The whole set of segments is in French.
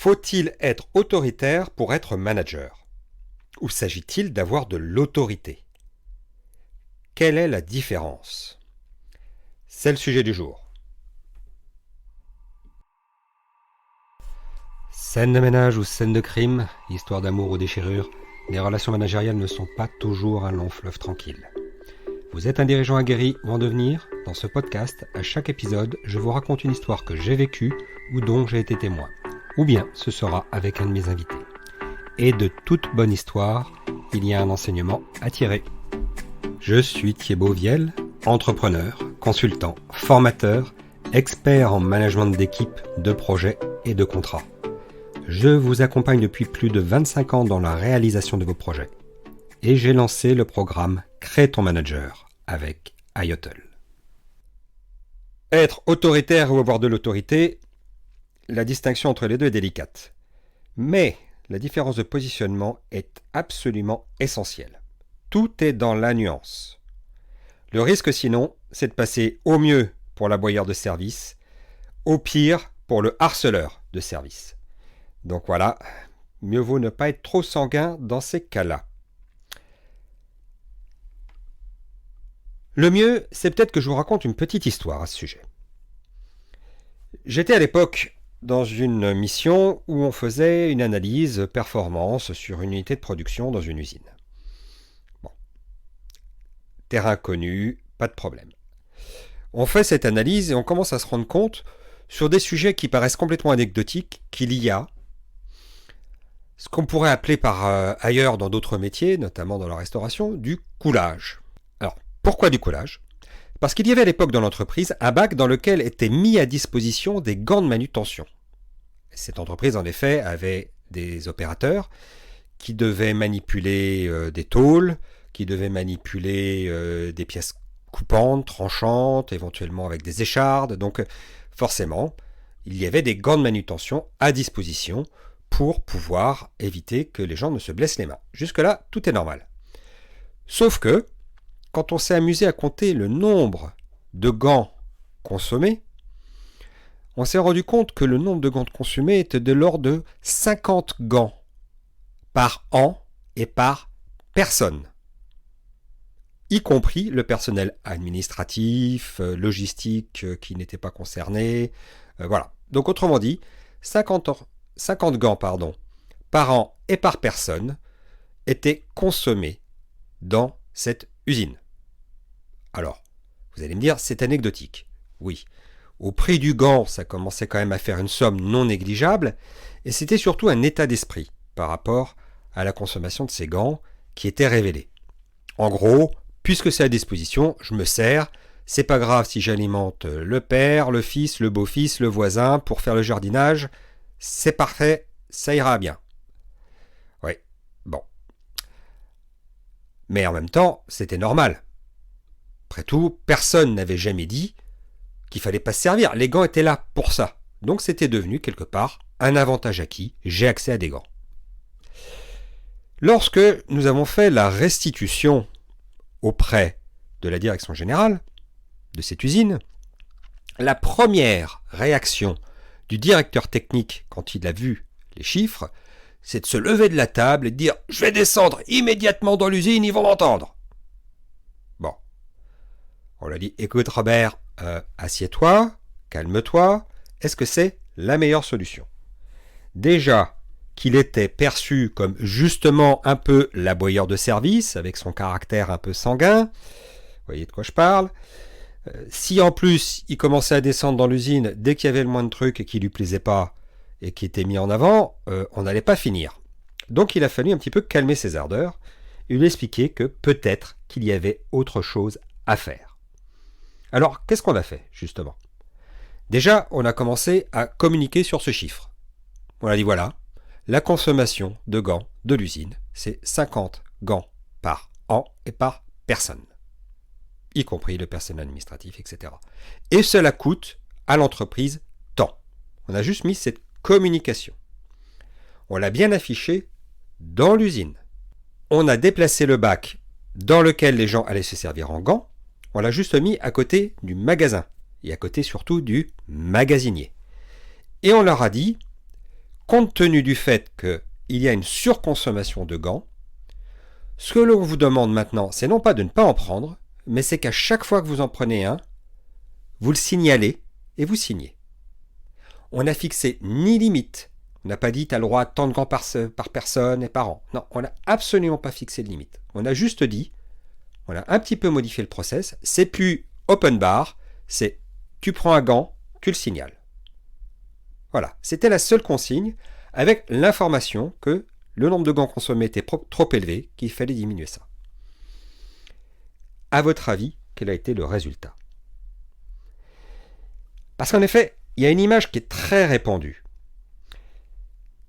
Faut-il être autoritaire pour être manager? Ou s'agit-il d'avoir de l'autorité? Quelle est la différence? C'est le sujet du jour. Scène de ménage ou scène de crime, histoire d'amour ou déchirure, les relations managériales ne sont pas toujours un long fleuve tranquille. Vous êtes un dirigeant aguerri ou en devenir? Dans ce podcast, à chaque épisode, je vous raconte une histoire que j'ai vécue ou dont j'ai été témoin. Ou bien ce sera avec un de mes invités. Et de toute bonne histoire, il y a un enseignement à tirer. Je suis Thibaut Viel, entrepreneur, consultant, formateur, expert en management d'équipe, de projets et de contrats. Je vous accompagne depuis plus de 25 ans dans la réalisation de vos projets. Et j'ai lancé le programme Crée ton manager avec IOTL. Être autoritaire ou avoir de l'autorité, la distinction entre les deux est délicate. Mais la différence de positionnement est absolument essentielle. Tout est dans la nuance. Le risque sinon, c'est de passer au mieux pour l'aboyeur de service, au pire pour le harceleur de service. Donc voilà, mieux vaut ne pas être trop sanguin dans ces cas-là. Le mieux, c'est peut-être que je vous raconte une petite histoire à ce sujet. J'étais à l'époque dans une mission où on faisait une analyse performance sur une unité de production dans une usine. Bon. Terrain connu, pas de problème. On fait cette analyse et on commence à se rendre compte sur des sujets qui paraissent complètement anecdotiques qu'il y a ce qu'on pourrait appeler par ailleurs dans d'autres métiers, notamment dans la restauration, du coulage. Alors, pourquoi du coulage ? Parce qu'il y avait à l'époque dans l'entreprise un bac dans lequel étaient mis à disposition des gants de manutention. Cette entreprise, en effet, avait des opérateurs qui devaient manipuler des tôles, qui devaient manipuler des pièces coupantes, tranchantes, éventuellement avec des échardes. Donc, forcément, il y avait des gants de manutention à disposition pour pouvoir éviter que les gens ne se blessent les mains. Jusque-là, tout est normal. Sauf que, quand on s'est amusé à compter le nombre de gants consommés, on s'est rendu compte que le nombre de gants consommés était de l'ordre de 50 gants par an et par personne, y compris le personnel administratif, logistique qui n'était pas concerné. Voilà. Donc autrement dit, 50 gants par an et par personne étaient consommés dans cette usine. Alors, vous allez me dire, c'est anecdotique. Oui, au prix du gant, ça commençait quand même à faire une somme non négligeable, et c'était surtout un état d'esprit par rapport à la consommation de ces gants qui était révélé. En gros, puisque c'est à disposition, je me sers, c'est pas grave si j'alimente le père, le fils, le beau-fils, le voisin pour faire le jardinage, c'est parfait, ça ira bien. Oui, bon. Mais en même temps, c'était normal. Après tout, personne n'avait jamais dit qu'il fallait pas se servir. Les gants étaient là pour ça. Donc c'était devenu quelque part un avantage acquis. J'ai accès à des gants. Lorsque nous avons fait la restitution auprès de la direction générale de cette usine, la première réaction du directeur technique quand il a vu les chiffres, c'est de se lever de la table et de dire « Je vais descendre immédiatement dans l'usine, ils vont m'entendre ». Bon. On lui a dit « Écoute Robert, assieds-toi, calme-toi, est-ce que c'est la meilleure solution ?» Déjà qu'il était perçu comme justement un peu l'aboyeur de service, avec son caractère un peu sanguin, vous voyez de quoi je parle. Si en plus il commençait à descendre dans l'usine dès qu'il y avait le moins de trucs et qui lui plaisait pas et qui était mis en avant, on n'allait pas finir. Donc il a fallu un petit peu calmer ses ardeurs et lui expliquer que peut-être qu'il y avait autre chose à faire. Alors, qu'est-ce qu'on a fait, justement ? Déjà, on a commencé à communiquer sur ce chiffre. On a dit, voilà, la consommation de gants de l'usine, c'est 50 gants par an et par personne, y compris le personnel administratif, etc. Et cela coûte à l'entreprise tant. On a juste mis cette communication. On l'a bien affiché dans l'usine. On a déplacé le bac dans lequel les gens allaient se servir en gants. On l'a juste mis à côté du magasin et à côté surtout du magasinier. Et on leur a dit compte tenu du fait qu'il y a une surconsommation de gants, ce que l'on vous demande maintenant, c'est non pas de ne pas en prendre, mais c'est qu'à chaque fois que vous en prenez un, vous le signalez et vous signez. On n'a fixé ni limite. On n'a pas dit tu as le droit à tant de gants par personne et par an. Non, on n'a absolument pas fixé de limite. On a juste dit, on a un petit peu modifié le process, c'est plus open bar, c'est tu prends un gant, tu le signales. Voilà, c'était la seule consigne avec l'information que le nombre de gants consommés était trop élevé, qu'il fallait diminuer ça. À votre avis, quel a été le résultat? Parce qu'en effet, il y a une image qui est très répandue,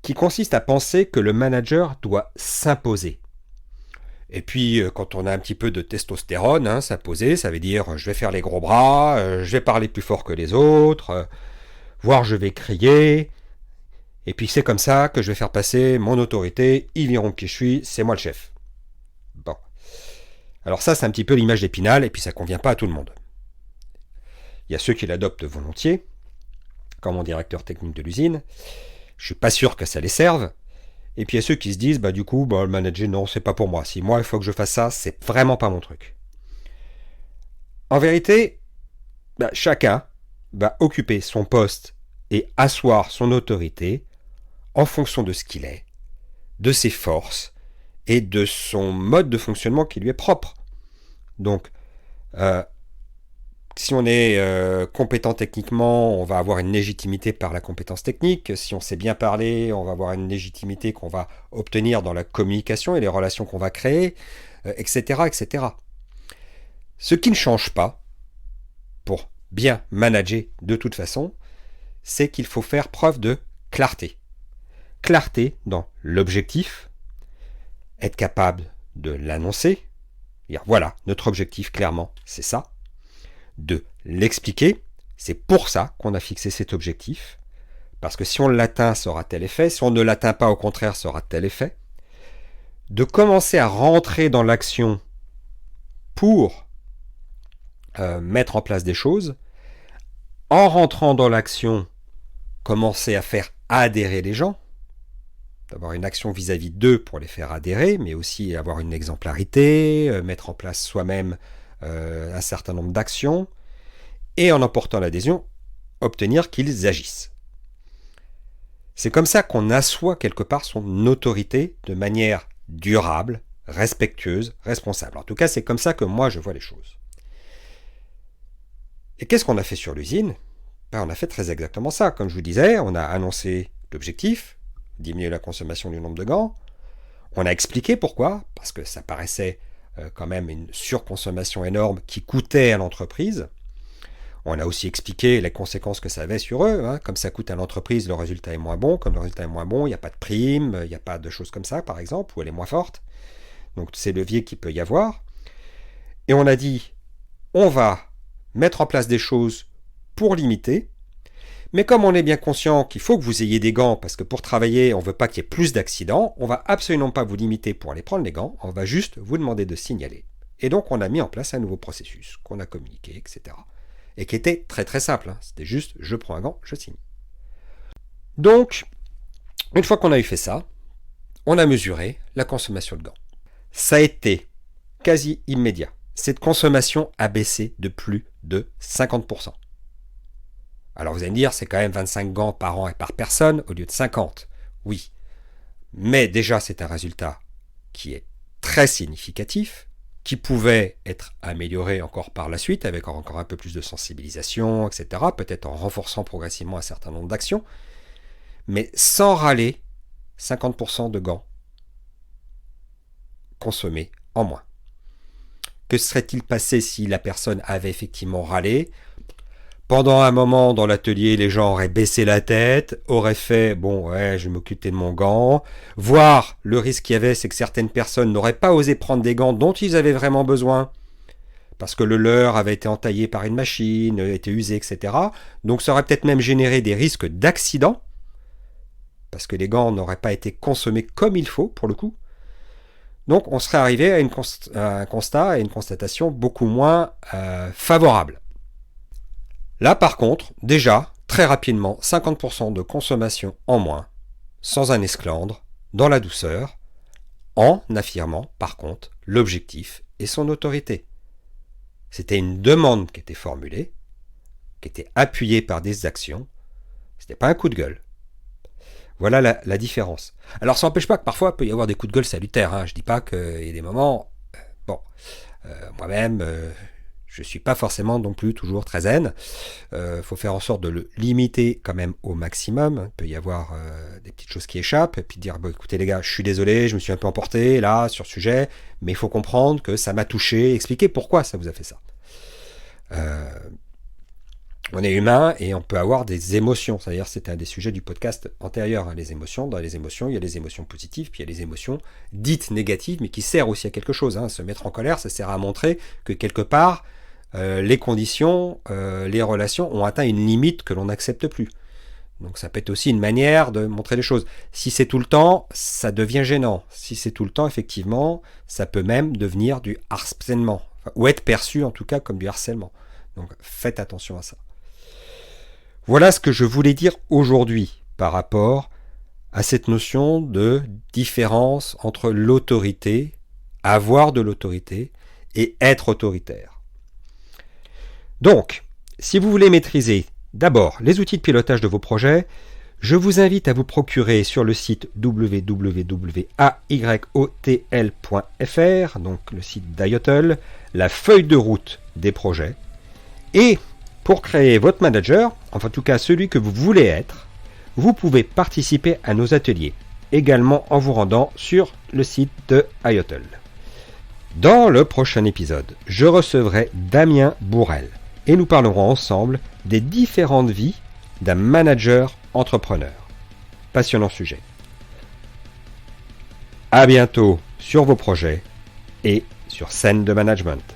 qui consiste à penser que le manager doit s'imposer. Et puis, quand on a un petit peu de testostérone, s'imposer, ça veut dire je vais faire les gros bras, je vais parler plus fort que les autres, voire je vais crier, et puis c'est comme ça que je vais faire passer mon autorité, ils verront qui je suis, c'est moi le chef. Bon. Alors ça, c'est un petit peu l'image d'Épinal, et puis ça ne convient pas à tout le monde. Il y a ceux qui l'adoptent volontiers, comme mon directeur technique de l'usine. Je ne suis pas sûr que ça les serve. Et puis il y a ceux qui se disent, du coup, le manager, non, c'est pas pour moi. Si moi, il faut que je fasse ça, c'est vraiment pas mon truc. En vérité, chacun va occuper son poste et asseoir son autorité en fonction de ce qu'il est, de ses forces et de son mode de fonctionnement qui lui est propre. Donc, si on est compétent techniquement, on va avoir une légitimité par la compétence technique. Si on sait bien parler, on va avoir une légitimité qu'on va obtenir dans la communication et les relations qu'on va créer, etc., etc. Ce qui ne change pas, pour bien manager de toute façon, c'est qu'il faut faire preuve de clarté. Clarté dans l'objectif, être capable de l'annoncer, dire voilà, notre objectif, clairement, c'est ça. De l'expliquer, c'est pour ça qu'on a fixé cet objectif, parce que si on l'atteint, ça aura tel effet, si on ne l'atteint pas, au contraire, ça aura tel effet. De commencer à rentrer dans l'action pour mettre en place des choses, en rentrant dans l'action, commencer à faire adhérer les gens, d'avoir une action vis-à-vis d'eux pour les faire adhérer, mais aussi avoir une exemplarité, mettre en place soi-même un certain nombre d'actions, et en emportant l'adhésion, obtenir qu'ils agissent. C'est comme ça qu'on assoit quelque part son autorité de manière durable, respectueuse, responsable. En tout cas, c'est comme ça que moi je vois les choses. Et qu'est-ce qu'on a fait sur l'usine? On a fait très exactement ça. Comme je vous disais, on a annoncé l'objectif, diminuer la consommation du nombre de gants. On a expliqué pourquoi, parce que ça paraissait quand même une surconsommation énorme qui coûtait à l'entreprise. On a aussi expliqué les conséquences que ça avait sur eux. Comme ça coûte à l'entreprise, le résultat est moins bon. Comme le résultat est moins bon, il n'y a pas de prime, il n'y a pas de choses comme ça, par exemple, ou elle est moins forte. Donc c'est le levier qu'il peut y avoir. Et on a dit, on va mettre en place des choses pour limiter. Mais comme on est bien conscient qu'il faut que vous ayez des gants, parce que pour travailler, on ne veut pas qu'il y ait plus d'accidents, on ne va absolument pas vous limiter pour aller prendre les gants, on va juste vous demander de signaler. Et donc on a mis en place un nouveau processus, qu'on a communiqué, etc. Et qui était très très simple, c'était juste je prends un gant, je signe. Donc, une fois qu'on a eu fait ça, on a mesuré la consommation de gants. Ça a été quasi immédiat. Cette consommation a baissé de plus de 50%. Alors vous allez me dire, c'est quand même 25 gants par an et par personne au lieu de 50. Oui. Mais déjà, c'est un résultat qui est très significatif, qui pouvait être amélioré encore par la suite avec encore un peu plus de sensibilisation, etc. Peut-être en renforçant progressivement un certain nombre d'actions. Mais sans râler, 50% de gants consommés en moins. Que serait-il passé si la personne avait effectivement râlé ? Pendant un moment dans l'atelier, les gens auraient baissé la tête, auraient fait « bon, ouais, je vais m'occuper de mon gant », voire le risque qu'il y avait, c'est que certaines personnes n'auraient pas osé prendre des gants dont ils avaient vraiment besoin, parce que le leur avait été entaillé par une machine, était usé, etc. Donc ça aurait peut-être même généré des risques d'accident, parce que les gants n'auraient pas été consommés comme il faut, pour le coup. Donc on serait arrivé à un constat et une constatation beaucoup moins favorable. Là, par contre, déjà, très rapidement, 50% de consommation en moins, sans un esclandre, dans la douceur, en affirmant, par contre, l'objectif et son autorité. C'était une demande qui était formulée, qui était appuyée par des actions. C'était pas un coup de gueule. Voilà la différence. Alors ça n'empêche pas que parfois il peut y avoir des coups de gueule salutaires. Hein. Je dis pas qu'il y a des moments... moi-même, je suis pas forcément non plus toujours très zen. Faut faire en sorte de le limiter quand même au maximum. Il peut y avoir des petites choses qui échappent, et puis dire, bon, écoutez les gars, je suis désolé, je me suis un peu emporté là sur ce sujet, mais il faut comprendre que ça m'a touché, expliquer pourquoi ça vous a fait ça. On est humain et on peut avoir des émotions. C'est-à-dire, c'était un des sujets du podcast antérieur. Hein, les émotions. Dans les émotions, il y a les émotions positives, puis il y a les émotions dites négatives, mais qui servent aussi à quelque chose. Hein. Se mettre en colère, ça sert à montrer que quelque part, les conditions, les relations ont atteint une limite que l'on n'accepte plus. Donc ça peut être aussi une manière de montrer les choses. Si c'est tout le temps, ça devient gênant. Si c'est tout le temps, effectivement, ça peut même devenir du harcèlement. Ou être perçu en tout cas comme du harcèlement. Donc faites attention à ça. Voilà ce que je voulais dire aujourd'hui par rapport à cette notion de différence entre l'autorité, avoir de l'autorité, et être autoritaire. Donc, si vous voulez maîtriser d'abord les outils de pilotage de vos projets, je vous invite à vous procurer sur le site www.ayotl.fr, donc le site d'Ayotl, la feuille de route des projets. Et pour créer votre manager, enfin en tout cas celui que vous voulez être, vous pouvez participer à nos ateliers, également en vous rendant sur le site de Ayotl. Dans le prochain épisode, je recevrai Damien Bourrel et nous parlerons ensemble des différentes vies d'un manager entrepreneur. Passionnant sujet. À bientôt sur vos projets et sur Scène de Management.